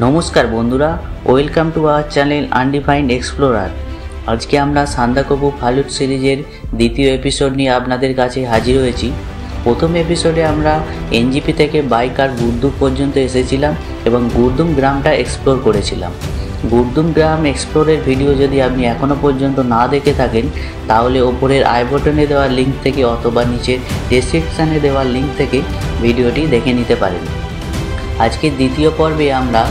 नमस्कार बंधुरा welcome to our channel undefined explorer. आज के আমরা সান্দাকফু ফালুট সিরিজের দ্বিতীয় এপিসোড নিয়ে আপনাদের কাছে হাজির হয়েছি। প্রথম এপিসোডে আমরা এনজিপি থেকে বাইক আর গুরদুম পর্যন্ত এসেছিলাম এবং গুরদুম গ্রামটা এক্সপ্লোর করেছিলাম। গুরদুম গ্রাম এক্সপ্লোরের ভিডিও যদি আপনি এখনও পর্যন্ত না দেখে থাকেন তাহলে ওপরের আই বাটনে দেওয়া লিঙ্ক থেকে অথবা নিচে ডেসক্রিপশানে দেওয়া লিঙ্ক থেকে ভিডিওটি দেখে নিতে পারেন। আজকে দ্বিতীয় পর্বে আমরা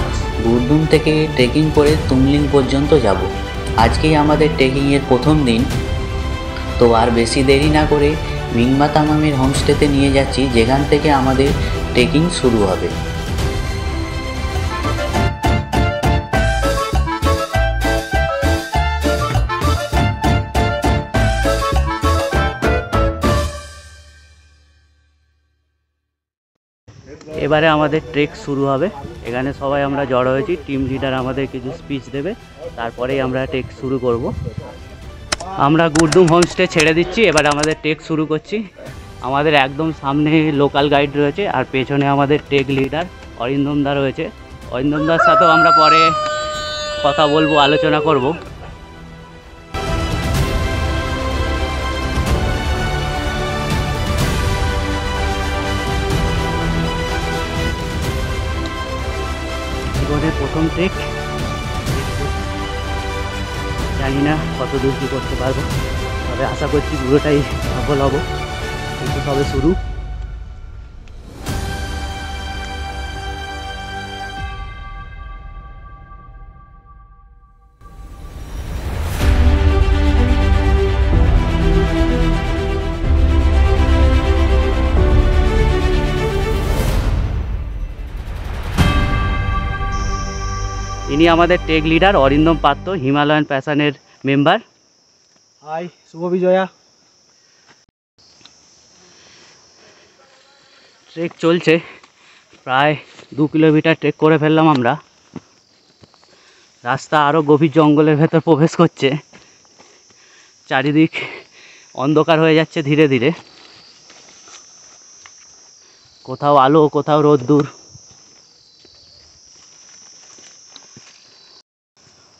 গুরদুম থেকে ট্রেকিং করে তুমলিং পর্যন্ত যাব। আজকেই আমাদের ট্রেকিংয়ের প্রথম দিন, তো আর বেশি দেরি না করে মিংমা তামামের হোমস্টেতে নিয়ে যাচ্ছি, যেখান থেকে আমাদের ট্রেকিং শুরু হবে। এবারে আমাদের ট্রেক শুরু হবে। এখানে সবাই আমরা জড়ো হয়েছি, টিম লিডার আমাদের কিছু স্পিচ দেবে, তারপরেই আমরা ট্রেক শুরু করব। আমরা গুরদুম হোমস্টে ছেড়ে দিচ্ছি, এবার আমাদের ট্রেক শুরু করছি। আমাদের একদম সামনে লোকাল গাইড রয়েছে আর পেছনে আমাদের ট্রেক লিডার অরিন্দম দা রয়েছে। অরিন্দম দার সাথেও আমরা পরে কথা বলবো, আলোচনা করব। জীবনের প্রথম ট্রেক, জানি না কত দূর কী করতে পারবো, তবে আশা করছি পুরোটাই সফল হব। কিন্তু সবে শুরু। ইনি আমাদের টেক লিডার অরিন্দম পাত্র, হিমালয়ান প্যাশনের মেম্বার। হাই, শুভ বিজয়া। ট্রেক চলছে, প্রায় 2 কিলোমিটার ট্রেক করে ফেললাম আমরা। রাস্তা আরও গভীর জঙ্গলের ভেতর প্রবেশ করছে, চারিদিক অন্ধকার হয়ে যাচ্ছে ধীরে ধীরে, কোথাও আলো কোথাও রোদ্দুর।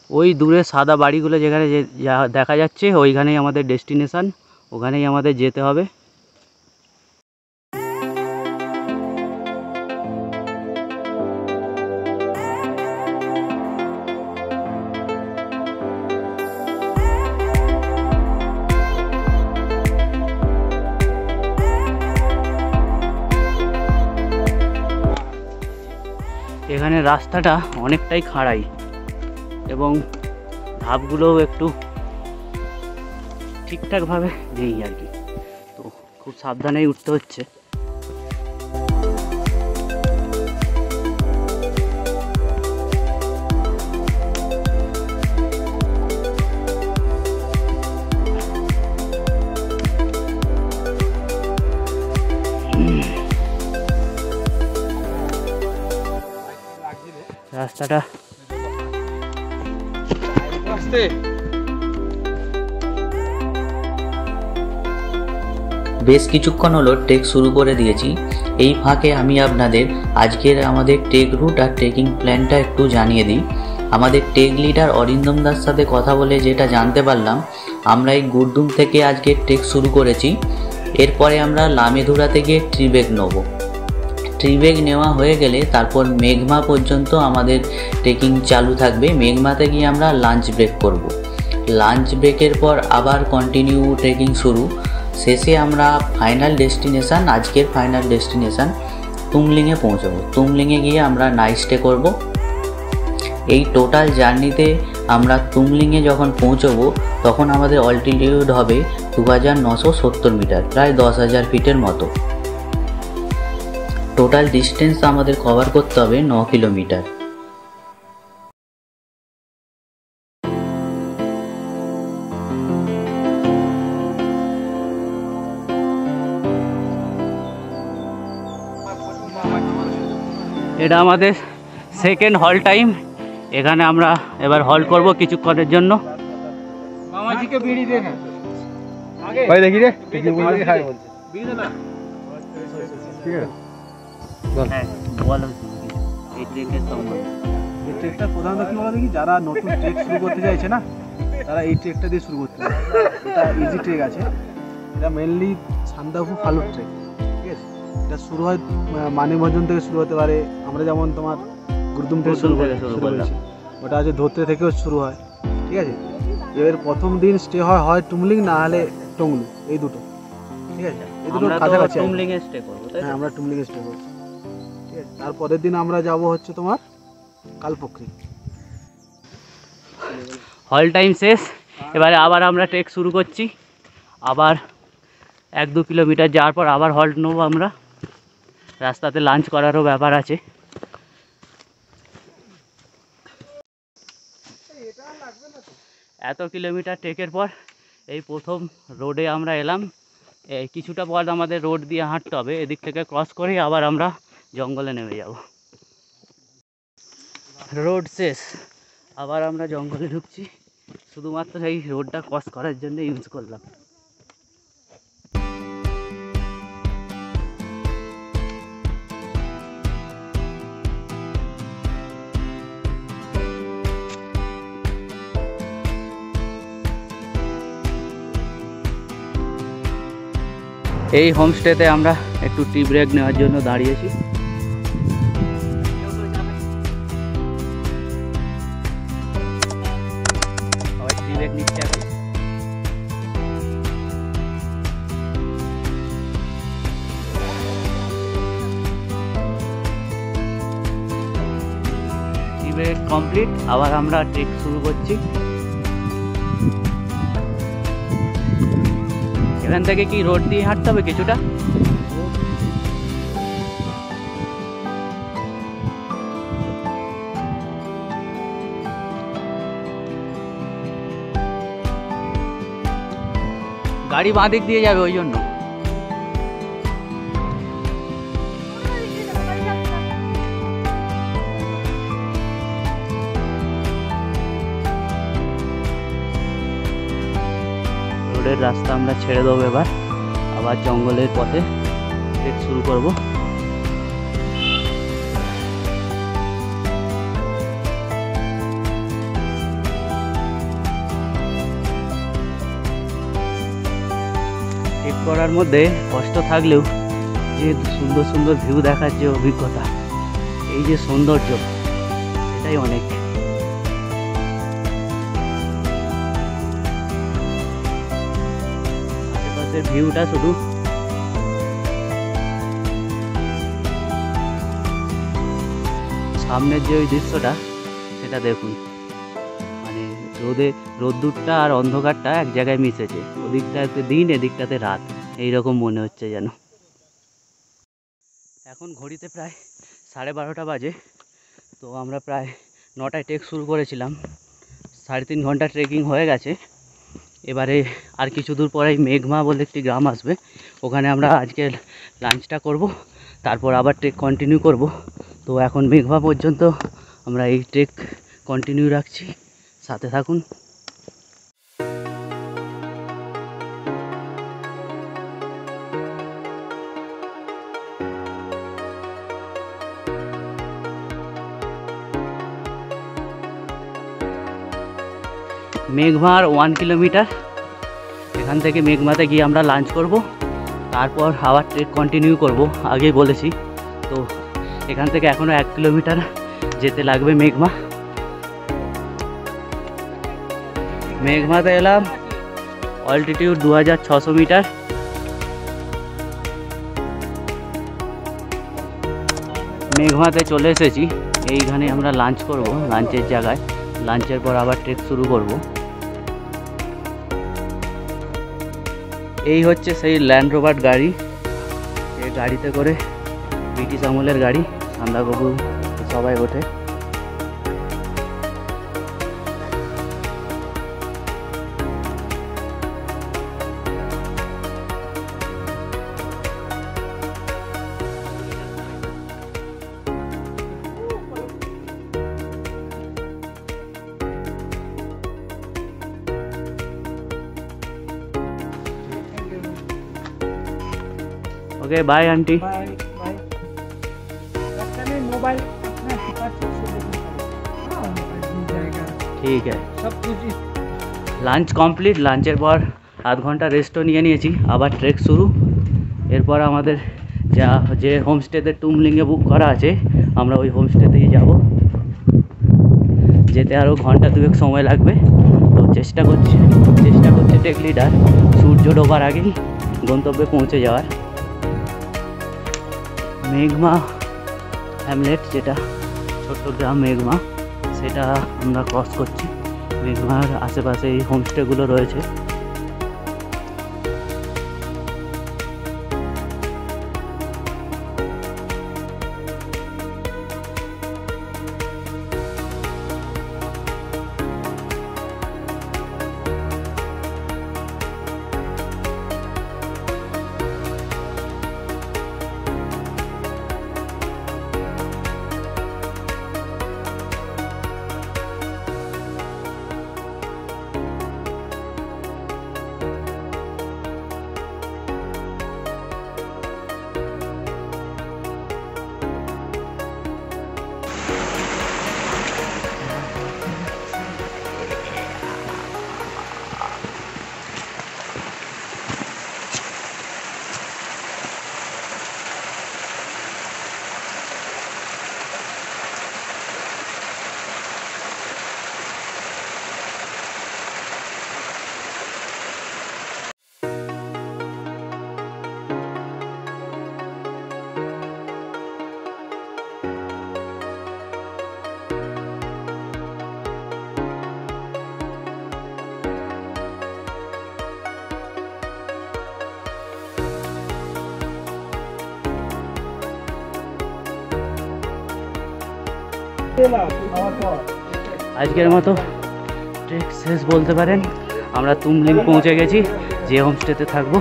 ওই দূরে সাদা বাড়িগুলো যেখানে দেখা যাচ্ছে ওইখানেই আমাদের ডেস্টিনেশন, ওখানেই আমাদের যেতে হবে। এখানে রাস্তাটা অনেকটাই খাড়াই এবং ধাপগুলোও একটু ঠিকঠাকভাবে নেই আর কি, তো খুব সাবধানেই উঠতে হচ্ছে। রাস্তাটা বেশ কিছুক্ষণ হলো ট্রেক শুরু করে দিয়েছি। এই ফাঁকে আমি আপনাদের আজকের আমাদের ট্রেক রুট আর ট্রেকিং প্ল্যানটা একটু জানিয়ে দিই। আমাদের ট্রেক লিডার অরিন্দম দার সাথে কথা বলে যেটা জানতে পারলাম, আমরা এই গুরদুম থেকে আজকে ট্রেক শুরু করেছি। এরপরে আমরা লামেধুরা থেকে ট্রিবেক নেব। ট্রিবেক নেওয়া হয়ে গেলে তারপর মেঘমা পর্যন্ত আমাদের ট্রেকিং চালু থাকবে। মেঘমাতে গিয়ে আমরা লাঞ্চ ব্রেক করব। লাঞ্চ ব্রেকের পর আবার কন্টিনিউ ট্রেকিং শুরু। শেষে আমরা আজকের ফাইনাল ডেস্টিনেশান তুমলিংয়ে পৌঁছাবো। তুমলিংয়ে গিয়ে আমরা নাইট স্টে করব। এই টোটাল জার্নিতে আমরা তুমলিংয়ে যখন পৌঁছবো তখন আমাদের অল্টিটিউড হবে 2970 মিটার, প্রায় 10,000 ফিটের মতো। টোটাল ডিস্টেন্স আমাদের কভার করতে হবে 9 কিলোমিটার। এটা আমাদের সেকেন্ড হল টাইম। এখানে আমরা এবার হল করব কিছুক্ষণের জন্য। মামাজিকে বিড়ি দে না, ভাই দেখি রে বিড়ি খাই বলছে, বিড়ি দে না। ঠিক আছে বল। হ্যাঁ বল, এই ট্রেকের সম্বন্ধে এই ট্রেকটা প্রধানত কি বলো দেখি, যারা নতুন ট্রেক শুরু করতে চাইছে না, তারা এই ট্রেকটা দিয়ে শুরু করতে পারে। এটা ইজি ট্রেক আছে, এটা মেনলি সান্দাকফু ফালুট ট্রেক, ঠিক আছে। এটা শুরু হয় মানিকভঞ্জন থেকে শুরু হতে পারে, আমরা যেমন তোমার গুরদুম থেকে শুরু করেছি, ওটা আছে ধোত্রে থেকেও শুরু হয়, ঠিক আছে। এর প্রথম দিন স্টে হয় টুমলিং না হলে টংলু, এই দুটো, ঠিক আছে। এই দুটো কাছাকাছি টুমলিংয়ে স্টে করবো, হ্যাঁ আমরা টুমলিংয়ে স্টে করবো, ঠিক আছে। তারপরের দিন আমরা যাব হচ্ছে তোমার কালপক্ষী। হল টাইম শেষ, এবারে আবার আমরা ট্রেক শুরু করছি। আবার 1-2 কিলোমিটার যাওয়ার পর আবার হল্ট নেবো আমরা, রাস্তাতে লাঞ্চ করারও ব্যাপার আছে। এত কিলোমিটার ট্রেকের পর এই প্রথম রোডে আমরা এলাম। এই কিছুটা পথ আমাদের রোড দিয়ে হাঁটতে হবে, এদিক থেকে ক্রস করেই আবার আমরা জঙ্গলে নেমে যাব। রোড শেষ, আবার আমরা জঙ্গলে ঢুকছি, শুধুমাত্র এই রোডটা ক্রস করার জন্য ইউজ করলাম। এই হোমস্টেতে আমরা একটু টি ব্রেক নেওয়ার জন্য দাঁড়িয়েছি। সবাই টি ব্রেক নিচ্ছে এখন। টি ব্রেক কমপ্লিট, আবার আমরা ট্রেক শুরু করছি। এখান থেকে কি রোড দিয়ে হাঁটতে হবে কিছুটা? গাড়ি বাঁ দিক দিয়ে যাবে, ওই জন্য। রোডের রাস্তা আমরা ছেড়ে দেবো, এবার আবার জঙ্গলের পথে ট্রেক শুরু করব। ট্রেক করার মধ্যে কষ্ট থাকলেও যে সুন্দর সুন্দর ভিউ দেখার যে অভিজ্ঞতা, এই যে সৌন্দর্য, এটাই অনেক। ভিউটা শুধু সামনের যে ওই দৃশ্যটা, সেটা দেখুন, মানে রোদ্দুরটা আর অন্ধকারটা এক জায়গায় মিশেছে, ওদিকটাতে দিন এদিকটাতে রাত, এইরকম মনে হচ্ছে যেন। এখন ঘড়িতে প্রায় 12:30 বাজে। তো আমরা প্রায় 9টায় ট্রেক শুরু করেছিলাম, 3.5 ঘন্টা ট্রেকিং হয়ে গেছে। এবারে আর কিছু দূর পরেই মেঘমা বলে একটি গ্রাম আসবে, ওখানে আমরা আজকে লাঞ্চটা করব, তারপর আবার ট্রেক কন্টিনিউ করব। তো এখন মেঘমা পর্যন্ত আমরা এই ট্রেক কন্টিনিউ রাখছি, সাথে থাকুন। মেঘমার 1 কিলোমিটার, এখান থেকে মেঘমাতে গিয়ে আমরা লাঞ্চ করব, তারপর আবার ট্রেক কন্টিনিউ করব, আগেই বলেছি। তো এখান থেকে এখনও 1 কিলোমিটার যেতে লাগবে মেঘমা। মেঘমাতে এলাম, অল্টিটিউড 2600 মিটার। মেঘমাতে চলে এসেছি, এইখানে আমরা লাঞ্চ করব, লাঞ্চের জায়গায়। লাঞ্চের পর আবার ট্রেক শুরু করব। এই হচ্ছে সেই ল্যান্ড রোভার গাড়ি, এই গাড়িতে করে ব্রিটিশ আমলের গাড়ি, সান্দাকফু সবাই ওঠে। Okay bye aunty. Bye bye. Mobile ঠিক আছে, সব কিছু। লাঞ্চ কমপ্লিট, লাঞ্চের পর আধ ঘন্টা রেস্টও নিয়েছি, আবার ট্রেক শুরু। এরপর আমাদের যে হোমস্টেতে টুমলিংয়ে বুক করা আছে, আমরা ওই হোমস্টেতেই যাব। যেতে আরও ঘন্টা দুয়েক সময় লাগবে। তো চেষ্টা করছে টেক লিডার সূর্য ডোবার আগেই গন্তব্যে পৌঁছে যাওয়ার। মেঘমা হ্যামলেট, যেটা ছোট্ট গ্রাম মেঘমা, সেটা আমরা ক্রস করছি। মেঘমার আশেপাশে এই হোমস্টেগুলো রয়েছে। আজকের মতো ট্রেক শেষ বলতে পারেন। আমরা তুমলিং পৌঁছে গেছি, যে হোমস্টেতে থাকবো।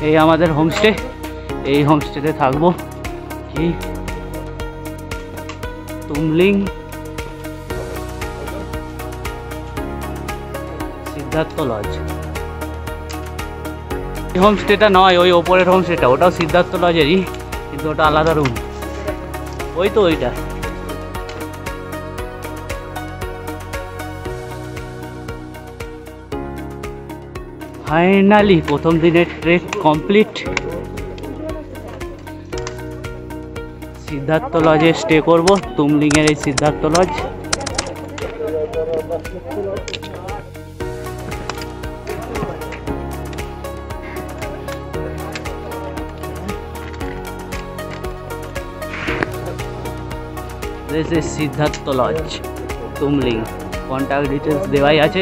এই আমাদের হোমস্টে, এই হোমস্টেতে থাকবো। কি তুমলিং সিদ্ধার্থ লজ। হোমস্টেটা নয়, ওই ওপরের হোমস্টেটা, ওটাও সিদ্ধার্থ লজেরই, কিন্তু ওটা আলাদা রুম। ওই তো ওইটা। ফাইনালি প্রথম দিনের ট্রেক কমপ্লিট। সিদ্ধার্থ লজে স্টে করবো, তুমলিংয়ের এই Siddhartha lodge. This is Siddhartha lodge, Tumling. Contact details দেওয়াই আছে।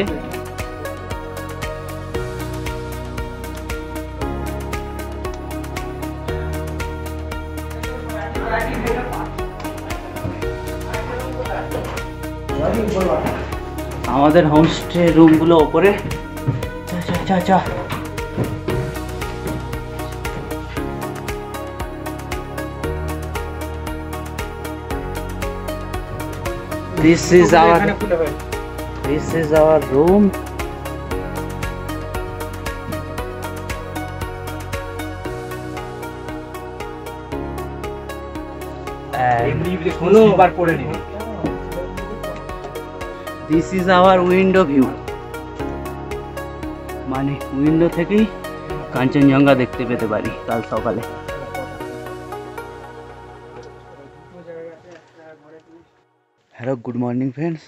আমাদের হোমস্টে রুমগুলো ওপরে। চা This is our room. This is our window view. মানে উইন্ডো থেকেই কাঞ্চনজঙ্ঘা দেখতে পেতে পারি কাল সকালে। Hello, good morning friends.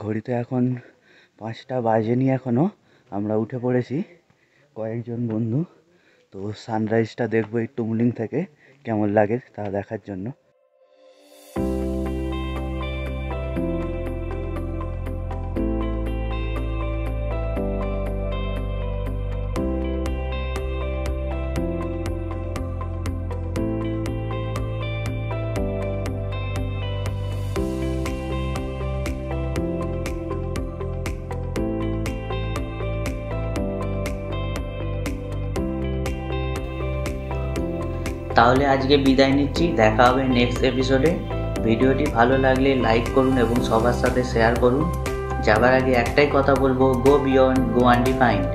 ঘড়িতে এখন 5টা বাজেনি এখনও। আমরা উঠে পড়েছি কয়েকজন বন্ধু। তো সানরাইজটা দেখবো এই তুমলিং থেকে, কেমন লাগে তা দেখার জন্য। তাহলে আজকে বিদায় নিচ্ছি, দেখা হবে নেক্সট এপিসোডে। ভিডিওটি ভালো লাগলে লাইক করুন এবং সবার সাথে শেয়ার করুন। যাবার আগে একটাই কথা বলবো, গো বিয়ন্ড, গো আনডিফাইন্ড।